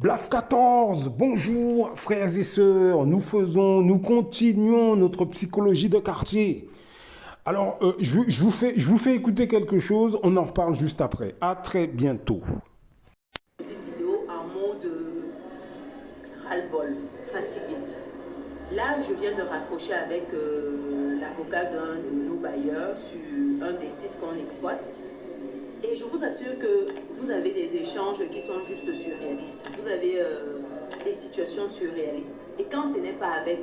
Blaf 14, bonjour frères et sœurs, nous continuons notre psychologie de quartier. Alors, je vous fais écouter quelque chose, on en reparle juste après. À très bientôt. Petite vidéo en mode ras-le-bol, fatigué. Là, je viens de raccrocher avec l'avocat d'un de nos bailleurs sur un des sites qu'on exploite. Et je vous assure que vous avez des échanges qui sont juste surréalistes. Vous avez des situations surréalistes. Et quand ce n'est pas avec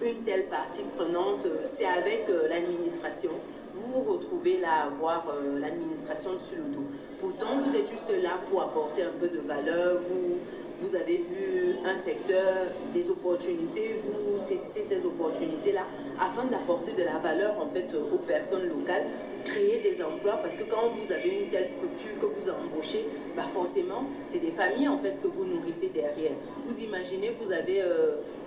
une telle partie prenante, c'est avec l'administration. Vous vous retrouvez là à voir l'administration sur le dos. Pourtant, vous êtes juste là pour apporter un peu de valeur. Vous avez vu un secteur, des opportunités, vous saisissez ces opportunités-là afin d'apporter de la valeur en fait aux personnes locales, créer des emplois parce que quand vous avez une telle structure que vous embauchez, bah forcément, c'est des familles en fait que vous nourrissez derrière. Vous imaginez, vous avez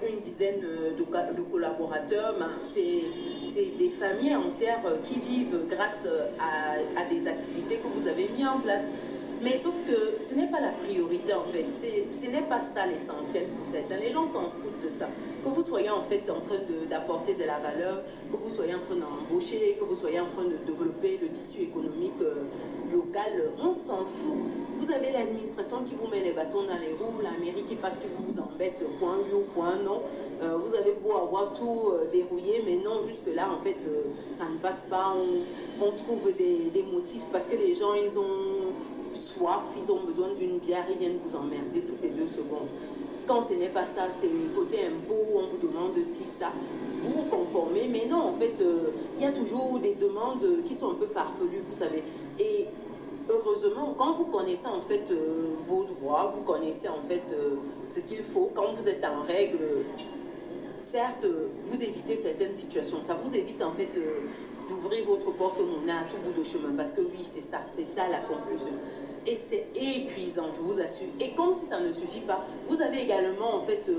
une dizaine de collaborateurs, bah, c'est des familles entières qui vivent grâce à des activités que vous avez mis en place. Mais sauf que ce n'est pas la priorité en fait, ce n'est pas ça l'essentiel pour certains. Les gens s'en foutent de ça. Que vous soyez en fait en train d'apporter de la valeur, que vous soyez en train d'embaucher, que vous soyez en train de développer le tissu économique local, on s'en fout. Vous avez l'administration qui vous met les bâtons dans les roues, la mairie qui passe, qui vous embête, point oui ou point non. Vous avez beau avoir tout verrouillé, mais non, jusque-là, en fait, ça ne passe pas. On trouve des motifs parce que les gens, ils ont soif, ils ont besoin d'une bière, ils viennent vous emmerder toutes les 2 secondes. Quand ce n'est pas ça, c'est côté impôt, on vous demande si ça, vous vous conformez, mais non, en fait, il y a toujours des demandes qui sont un peu farfelues, vous savez. Et heureusement, quand vous connaissez en fait vos droits, vous connaissez en fait ce qu'il faut, quand vous êtes en règle, certes, vous évitez certaines situations. Ça vous évite en fait d'ouvrir votre porte-monnaie à tout bout de chemin. Parce que oui, c'est ça la conclusion. Et c'est épuisant, je vous assure. Et comme si ça ne suffit pas, vous avez également en fait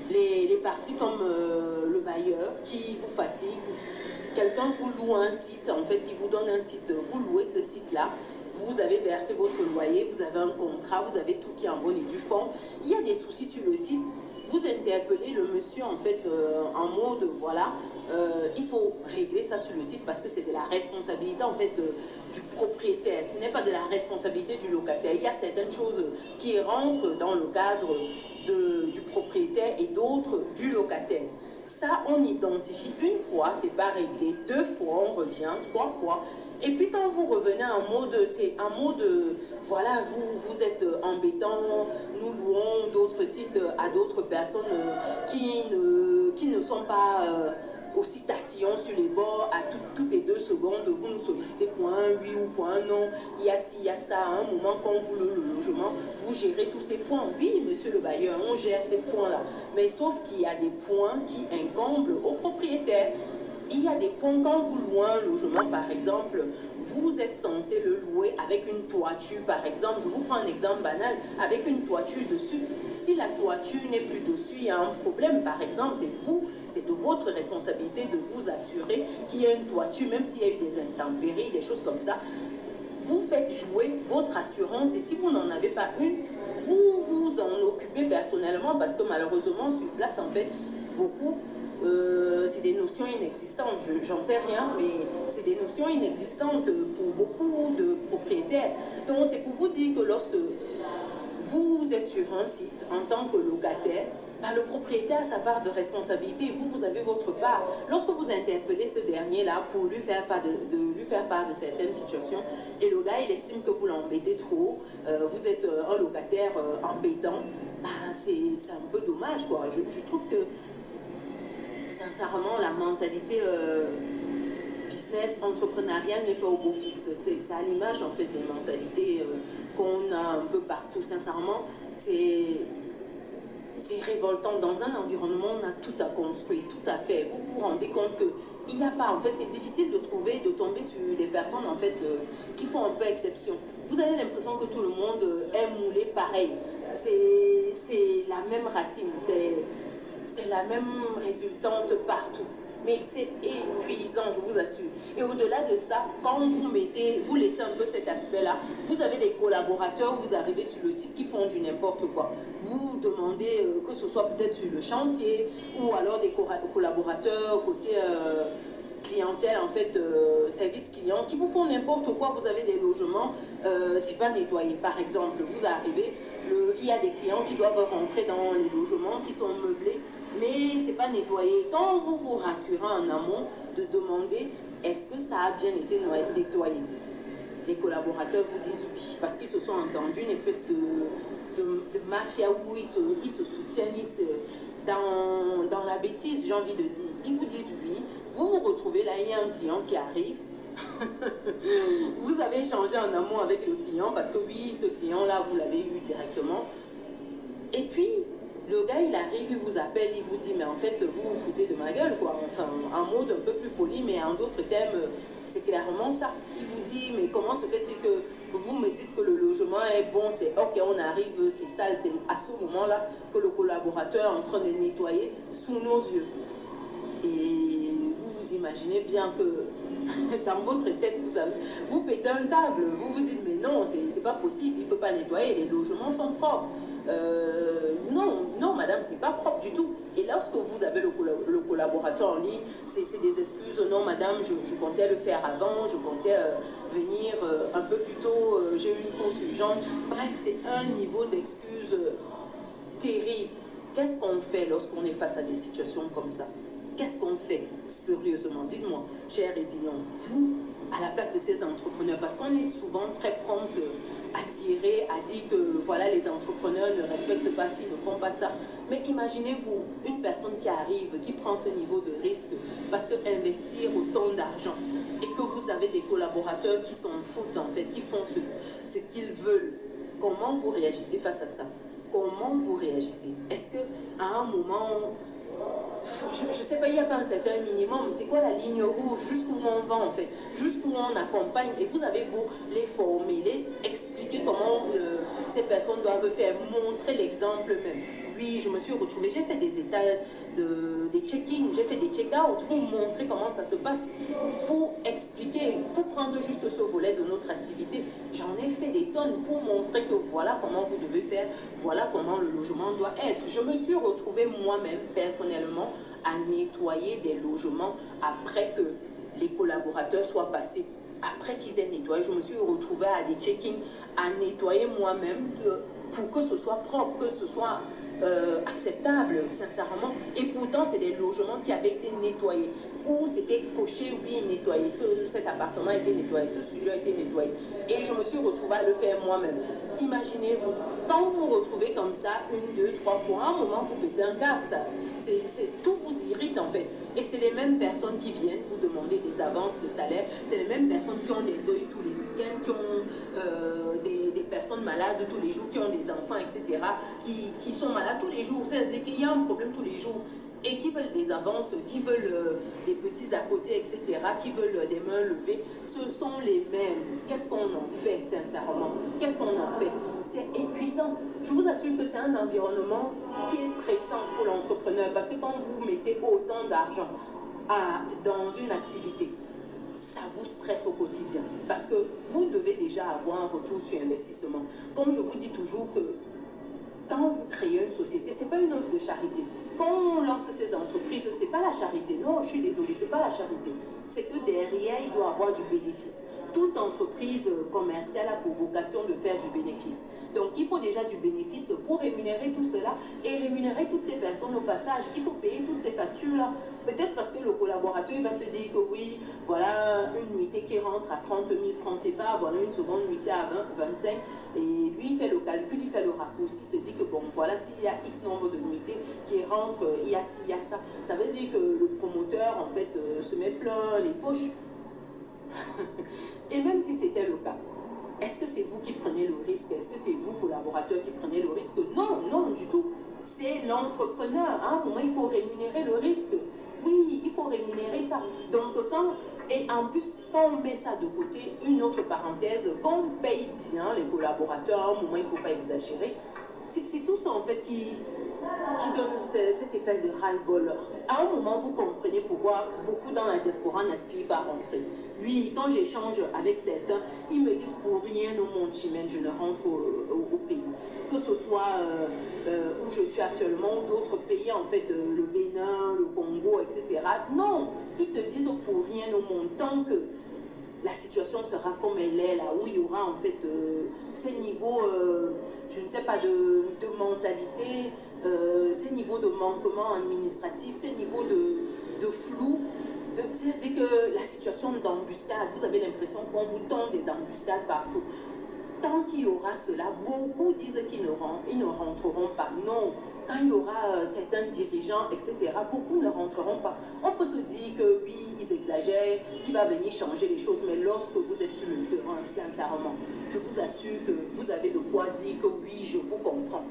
les parties comme le bailleur qui vous fatigue. Quelqu'un vous loue un site, en fait, il vous donne un site, vous louez ce site-là, vous avez versé votre loyer, vous avez un contrat, vous avez tout qui est en bonne et due forme. Il y a des soucis sur le site, vous interpellez le monsieur en fait en mode voilà, il faut régler ça sur le site parce que c'est de la responsabilité en fait du propriétaire, ce n'est pas de la responsabilité du locataire. Il y a certaines choses qui rentrent dans le cadre du propriétaire et d'autres du locataire. Ça, on identifie une fois, c'est pas réglé, 2 fois, on revient, 3 fois. Et puis quand vous revenez en mode, c'est un mode, voilà, vous êtes embêtant, nous louons d'autres sites à d'autres personnes qui ne sont pas aussi tatillons sur les bords, à toutes les 2 secondes, vous nous sollicitez pour un oui ou pour un non, il y a ci, il y a ça, à un moment quand vous le logement, vous gérez tous ces points. Oui, monsieur le bailleur, on gère ces points-là, mais sauf qu'il y a des points qui incombent au propriétaire. Il y a des points, quand vous louez un logement, par exemple, vous êtes censé le louer avec une toiture, par exemple. Je vous prends un exemple banal, avec une toiture dessus. Si la toiture n'est plus dessus, il y a un problème, par exemple, c'est de votre responsabilité de vous assurer qu'il y a une toiture, même s'il y a eu des intempéries, des choses comme ça. Vous faites jouer votre assurance et si vous n'en avez pas une, vous vous en occupez personnellement parce que malheureusement, sur place, en fait, beaucoup c'est des notions inexistantes, j'en sais rien, mais c'est des notions inexistantes pour beaucoup de propriétaires. Donc c'est pour vous dire que lorsque vous êtes sur un site en tant que locataire, bah, le propriétaire a sa part de responsabilité, vous avez votre part. Lorsque vous interpellez ce dernier-là pour lui faire part lui faire part de certaines situations, et le gars il estime que vous l'embêtez trop, vous êtes un locataire embêtant, bah, c'est un peu dommage quoi. Je trouve que sincèrement, la mentalité business, entrepreneuriale n'est pas au beau fixe. C'est à l'image en fait des mentalités qu'on a un peu partout. Sincèrement, c'est révoltant. Dans un environnement, on a tout à construire, tout à faire. Vous vous rendez compte que il n'y a pas, en fait, c'est difficile de trouver, de tomber sur des personnes en fait qui font un peu exception. Vous avez l'impression que tout le monde est moulé pareil. C'est la même racine, c'est la même résultante partout. Mais c'est épuisant, je vous assure. Et au-delà de ça, quand vous laissez un peu cet aspect-là, vous avez des collaborateurs, vous arrivez sur le site qui font du n'importe quoi. Vous demandez que ce soit peut-être sur le chantier ou alors des collaborateurs côté clientèle, en fait, service client, qui vous font n'importe quoi. Vous avez des logements, c'est pas nettoyé. Par exemple, vous arrivez, il y a des clients qui doivent rentrer dans les logements qui sont meublés, mais c'est pas nettoyé. Quand vous vous rassurez en amont de demander est-ce que ça a bien été nettoyé, les collaborateurs vous disent oui, parce qu'ils se sont entendus une espèce de mafia où ils se soutiennent, dans la bêtise, j'ai envie de dire. Ils vous disent oui, vous vous retrouvez là, il y a un client qui arrive. Vous avez échangé en amont avec le client parce que oui, ce client-là, vous l'avez eu directement. Et puis, le gars, il arrive, il vous appelle, il vous dit, mais en fait, vous vous foutez de ma gueule, quoi. Enfin, en mode un peu plus poli, mais en d'autres termes, c'est clairement ça. Il vous dit, mais comment se fait-il que vous me dites que le logement est bon, c'est ok, on arrive, c'est sale, c'est à ce moment-là que le collaborateur est en train de nettoyer sous nos yeux. Et vous imaginez bien que dans votre tête, vous pétez un câble, vous vous dites, mais non, c'est pas possible, il ne peut pas nettoyer, les logements sont propres. Non, non, madame, c'est pas propre du tout. Et lorsque vous avez le collaborateur en ligne, c'est des excuses. Non, madame, je comptais le faire avant, je comptais venir un peu plus tôt, j'ai eu une course urgente. Bref, c'est un niveau d'excuses terrible. Qu'est-ce qu'on fait lorsqu'on est face à des situations comme ça? Qu'est-ce qu'on fait sérieusement? Dites-moi, chers résilients, vous, à la place de ces entrepreneurs, parce qu'on est souvent très prompte à tirer, à dire que voilà, les entrepreneurs ne respectent pas ci, ne font pas ça. Mais imaginez-vous, une personne qui arrive, qui prend ce niveau de risque, parce que investir autant d'argent, et que vous avez des collaborateurs qui s'en foutent en fait, qui font ce qu'ils veulent, comment vous réagissez face à ça? Comment vous réagissez? Est-ce qu'à un moment, je ne sais pas, il n'y a pas un certain minimum, c'est quoi la ligne rouge, jusqu'où on va en fait, jusqu'où on accompagne, et vous avez beau les former, les expliquer comment ces personnes doivent faire, montrer l'exemple même. Oui, je me suis retrouvée, j'ai fait des états, des check-in, j'ai fait des check-out pour montrer comment ça se passe, pour expliquer, pour prendre juste ce volet de notre activité. J'en ai fait des tonnes pour montrer que voilà comment vous devez faire, voilà comment le logement doit être. Je me suis retrouvée moi-même, personnellement, à nettoyer des logements après que les collaborateurs soient passés. Après qu'ils aient nettoyé, je me suis retrouvée à des check-in, à nettoyer moi-même pour que ce soit propre, que ce soit acceptable, sincèrement. Et pourtant, c'est des logements qui avaient été nettoyés, où c'était coché, oui, nettoyé. Cet appartement a été nettoyé, ce studio a été nettoyé. Et je me suis retrouvée à le faire moi-même. Imaginez-vous, quand vous vous retrouvez comme ça, une, deux, trois fois, à un moment, vous pétez un câble, ça. Tout vous irrite en fait. Et c'est les mêmes personnes qui viennent vous demander des avances de salaire, c'est les mêmes personnes qui ont des deuils tous les week-ends, qui ont des personnes malades tous les jours, qui ont des enfants, etc., qui sont malades tous les jours. C'est-à-dire qu'il y a un problème tous les jours. Et qui veulent des avances, qui veulent des petits à côté, etc., qui veulent des mains levées, ce sont les mêmes. Qu'est-ce qu'on en fait, sincèrement? Qu'est-ce qu'on en fait? C'est épuisant. Je vous assure que c'est un environnement qui est stressant pour l'entrepreneur, parce que quand vous mettez autant d'argent dans une activité, ça vous stresse au quotidien, parce que vous devez déjà avoir un retour sur investissement. Comme je vous dis toujours que quand vous créez une société, ce n'est pas une œuvre de charité. Quand on lance ces entreprises, ce n'est pas la charité. Non, je suis désolée, ce n'est pas la charité. C'est que derrière, il doit avoir du bénéfice. Toute entreprise commerciale a pour vocation de faire du bénéfice. Donc, il faut déjà du bénéfice pour rémunérer tout cela et rémunérer toutes ces personnes au passage. Il faut payer toutes ces factures-là. Peut-être parce que le collaborateur il va se dire que oui, voilà une nuitée qui rentre à 30 000 francs CFA, voilà une seconde nuitée à 20, 25. Et lui, il fait le calcul, il fait le raccourci, il se dit que bon, voilà, s'il y a X nombre de nuitées qui rentrent, il y a ci, il y a ça. Ça veut dire que le promoteur, en fait, se met plein les poches. Et même si c'était le cas, est-ce que c'est vous qui prenez le risque? Est-ce que c'est vous, collaborateur, qui prenez le risque? Non, non, du tout. C'est l'entrepreneur. À un moment, il faut rémunérer le risque. Oui, il faut rémunérer ça. Donc, et en plus, quand on met ça de côté, une autre parenthèse, quand on paye bien les collaborateurs, à un moment, il ne faut pas exagérer. C'est tout ça, en fait, qui donne cet effet de ras-le-bol. À un moment, vous comprenez pourquoi beaucoup dans la diaspora n'aspirent pas à rentrer. Oui, quand j'échange avec certains, ils me disent pour rien au monde chimène, je ne rentre au pays. Que ce soit où je suis actuellement ou d'autres pays, en fait, le Bénin, le Congo, etc. Non, ils te disent pour rien au monde, tant que la situation sera comme elle est, là où il y aura en fait ces niveaux, je ne sais pas, de mentalité, ces niveaux de manquement administratif, ces niveaux de flou. C'est-à-dire que la situation d'embuscade, vous avez l'impression qu'on vous tend des embuscades partout. Tant qu'il y aura cela, beaucoup disent qu'ils ne rentreront pas. Non, quand il y aura certains dirigeants, etc., beaucoup ne rentreront pas. On peut se dire que oui, ils exagèrent, qu'il va venir changer les choses, mais lorsque vous êtes sur le terrain, sincèrement, je vous assure que vous avez de quoi dire que oui, je vous comprends.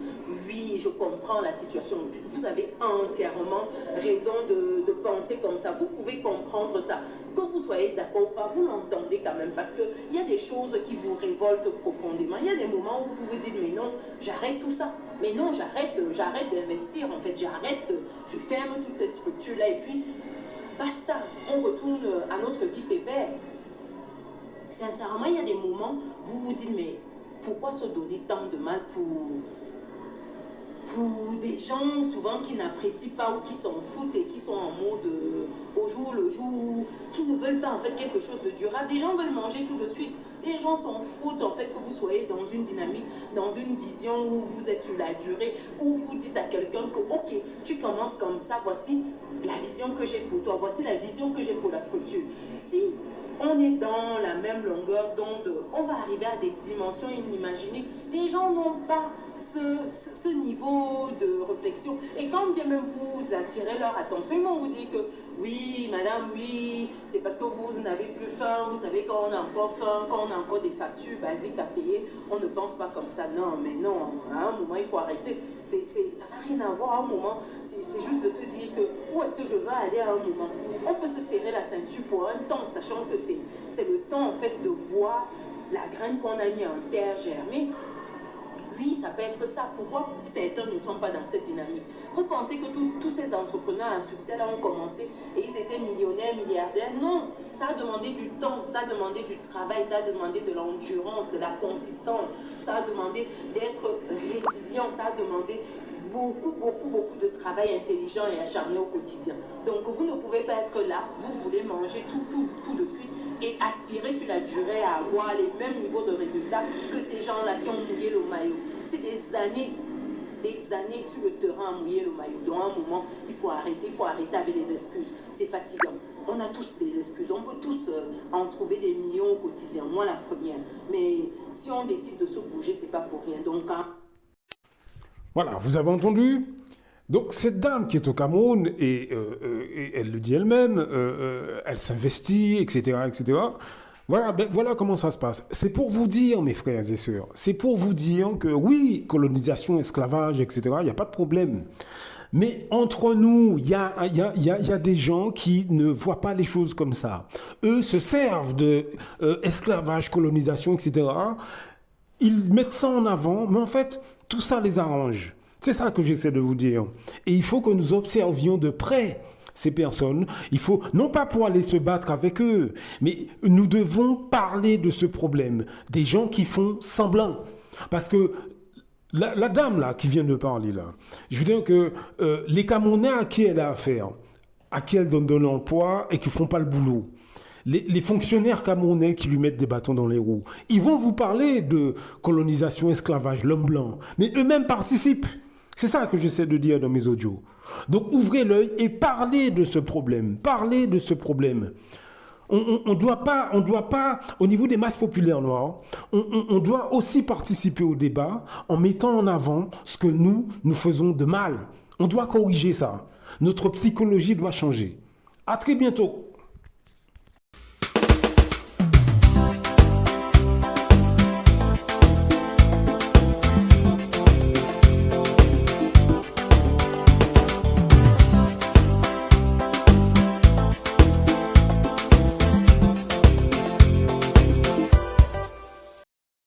Oui, je comprends la situation. Vous avez entièrement raison de penser comme ça. Vous pouvez comprendre ça. Que vous soyez d'accord ou pas, vous l'entendez quand même, parce qu'il y a des choses qui vous révoltent profondément. Il y a des moments où vous vous dites, mais non, j'arrête tout ça. Mais non, j'arrête d'investir, en fait, je ferme toutes ces structures-là, et puis, basta, on retourne à notre vie pépère. Sincèrement, il y a des moments où vous vous dites, mais pourquoi se donner tant de mal pour des gens souvent qui n'apprécient pas ou qui s'en foutent et qui sont en mode au jour le jour, qui ne veulent pas en fait quelque chose de durable. Les gens veulent manger tout de suite. Les gens s'en foutent en fait que vous soyez dans une dynamique, dans une vision où vous êtes sur la durée, où vous dites à quelqu'un que ok, tu commences comme ça, voici la vision que j'ai pour toi, voici la vision que j'ai pour la structure. Si on est dans la même longueur d'onde, on va arriver à des dimensions inimaginées. Les gens n'ont pas ce niveau de réflexion. Et quand bien même vous attirez leur attention, ils vont vous dire que oui, madame, oui, c'est parce que vous n'avez plus faim, vous savez quand on a encore faim, quand on a encore des factures basiques à payer, on ne pense pas comme ça. Non, mais non, à un moment, il faut arrêter. Ça n'a rien à voir à un moment. C'est juste de se dire que où est-ce que je veux aller à un moment. On peut se serrer la ceinture pour un temps, sachant que c'est le temps en fait de voir la graine qu'on a mis en terre germer. Oui, ça peut être ça. Pourquoi certains ne sont pas dans cette dynamique? Vous pensez que tous ces entrepreneurs à succès là ont commencé et ils étaient millionnaires, milliardaires? Non, ça a demandé du temps, ça a demandé du travail, ça a demandé de l'endurance, de la consistance, ça a demandé d'être résilient, ça a demandé beaucoup de travail intelligent et acharné au quotidien. Donc vous ne pouvez pas être là, vous voulez manger tout de suite et aspirer sur la durée à avoir les mêmes niveaux de résultats que ces gens-là qui ont mouillé le maillot. C'est des années sur le terrain à mouiller le maillot. Donc à un moment, il faut arrêter avec les excuses. C'est fatigant. On a tous des excuses, on peut tous en trouver des millions au quotidien, moi la première. Mais si on décide de se bouger, c'est pas pour rien. Donc voilà, vous avez entendu? Donc cette dame qui est au Cameroun, et elle le dit elle-même, elle s'investit, etc., etc. Voilà, ben, voilà comment ça se passe. C'est pour vous dire, mes frères et sœurs, c'est pour vous dire que oui, colonisation, esclavage, etc., il n'y a pas de problème. Mais entre nous, il y a des gens qui ne voient pas les choses comme ça. Eux se servent de esclavage, colonisation, etc. Ils mettent ça en avant, mais en fait, tout ça les arrange. C'est ça que j'essaie de vous dire. Et il faut que nous observions de près ces personnes. Il faut, non pas pour aller se battre avec eux, mais nous devons parler de ce problème. Des gens qui font semblant. Parce que la dame là qui vient de parler là, je veux dire que les Camerounais à qui elle a affaire, à qui elle donne de l'emploi et qui ne font pas le boulot, les fonctionnaires camerounais qui lui mettent des bâtons dans les roues, ils vont vous parler de colonisation, esclavage, l'homme blanc, mais eux-mêmes participent. C'est ça que j'essaie de dire dans mes audios. Donc ouvrez l'œil et parlez de ce problème. Parlez de ce problème. On doit pas, au niveau des masses populaires noires, on doit aussi participer au débat en mettant en avant ce que nous faisons de mal. On doit corriger ça. Notre psychologie doit changer. À très bientôt.